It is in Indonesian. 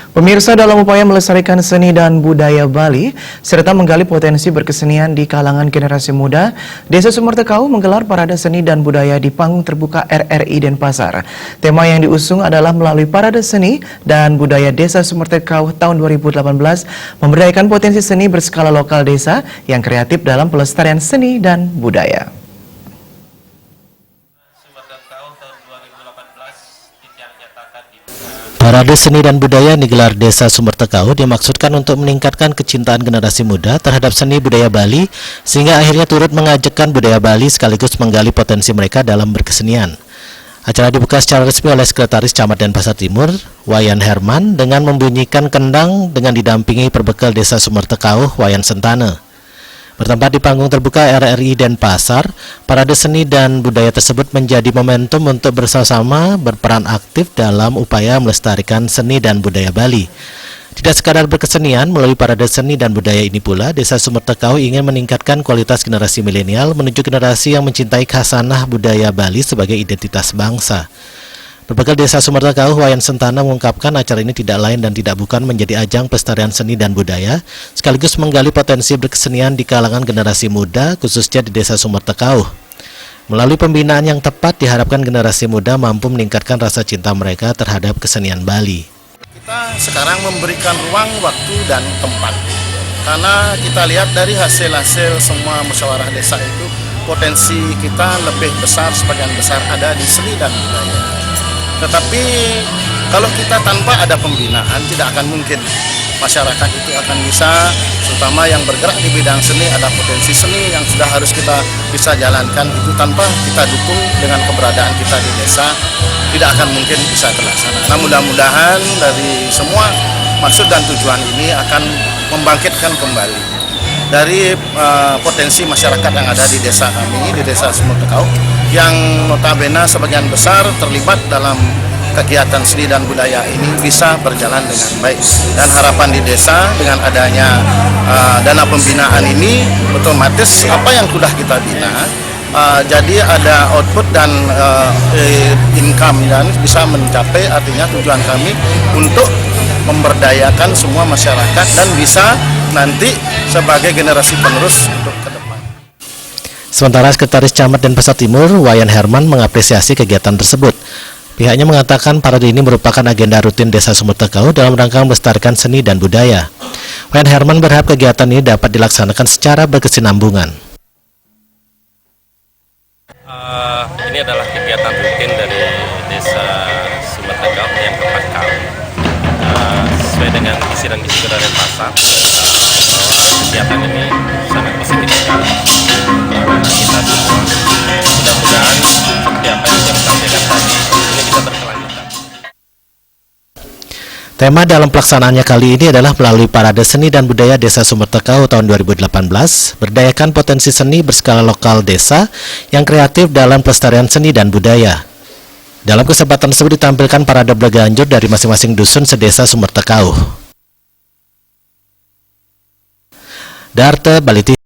Pemirsa, dalam upaya melestarikan seni dan budaya Bali, serta menggali potensi berkesenian di kalangan generasi muda, Desa Sumbertekau menggelar parade seni dan budaya di panggung terbuka RRI Denpasar. Tema yang diusung adalah melalui parade seni dan budaya Desa Sumbertekau tahun 2018, memberdayakan potensi seni berskala lokal desa yang kreatif dalam pelestarian seni dan budaya. Parade seni dan budaya yang digelar Desa Sumbertekau dimaksudkan untuk meningkatkan kecintaan generasi muda terhadap seni budaya Bali, sehingga akhirnya turut mengajakkan budaya Bali sekaligus menggali potensi mereka dalam berkesenian. Acara dibuka secara resmi oleh Sekretaris Camat Denpasar Timur, Wayan Herman, dengan membunyikan kendang dengan didampingi perbekal Desa Sumbertekau, Wayan Sentane. Bertempat di panggung terbuka RRI Denpasar, parade seni dan budaya tersebut menjadi momentum untuk bersama-sama berperan aktif dalam upaya melestarikan seni dan budaya Bali. Tidak sekadar berkesenian, melalui parade seni dan budaya ini pula, Desa Sumbertekau ingin meningkatkan kualitas generasi milenial menuju generasi yang mencintai khasanah budaya Bali sebagai identitas bangsa. Berbekal Desa Sumbertekau, Wayan Sentane mengungkapkan acara ini tidak lain dan tidak bukan menjadi ajang pelestarian seni dan budaya, sekaligus menggali potensi berkesenian di kalangan generasi muda, khususnya di Desa Sumbertekau. Melalui pembinaan yang tepat, diharapkan generasi muda mampu meningkatkan rasa cinta mereka terhadap kesenian Bali. Kita sekarang memberikan ruang, waktu, dan tempat. Karena kita lihat dari hasil-hasil semua musyawarah desa itu, potensi kita lebih besar, sebagian besar ada di seni dan budaya. Tetapi kalau kita tanpa ada pembinaan, tidak akan mungkin masyarakat itu akan bisa, terutama yang bergerak di bidang seni, ada potensi seni yang sudah harus kita bisa jalankan, itu tanpa kita dukung dengan keberadaan kita di desa, tidak akan mungkin bisa terlaksana. Nah, mudah-mudahan dari semua maksud dan tujuan ini akan membangkitkan kembali dari potensi masyarakat yang ada di desa kami, di Desa Sumbertekau, yang notabene sebagian besar terlibat dalam kegiatan seni dan budaya ini bisa berjalan dengan baik. Dan harapan di desa dengan adanya dana pembinaan ini, otomatis apa yang sudah kita bina, jadi ada output dan income dan bisa mencapai, artinya tujuan kami untuk memberdayakan semua masyarakat dan bisa nanti sebagai generasi penerus untuk ke depan. Sementara Sekretaris Camat Denpasar Timur, Wayan Herman, mengapresiasi kegiatan tersebut. Pihaknya mengatakan parade ini merupakan agenda rutin Desa Sumbertekau dalam rangka melestarikan seni dan budaya. Wayan Herman berharap kegiatan ini dapat dilaksanakan secara berkesinambungan. Ini adalah kegiatan rutin dari Desa Sumbertekau yang keempat kali. Sesuai dengan visi dan misi Kota Denpasar, kegiatan ini sangat positif sekali. Kita semua mudah-mudahan seperti apa yang saya sampaikan tadi, ini bisa berkelanjutan. Tema dalam pelaksanaannya kali ini adalah melalui parade seni dan budaya Desa Sumbertekau tahun 2018, berdayakan potensi seni berskala lokal desa yang kreatif dalam pelestarian seni dan budaya. Dalam kesempatan tersebut ditampilkan parade berganjur dari masing-masing dusun sedesa Sumbertekau. Darte Bali.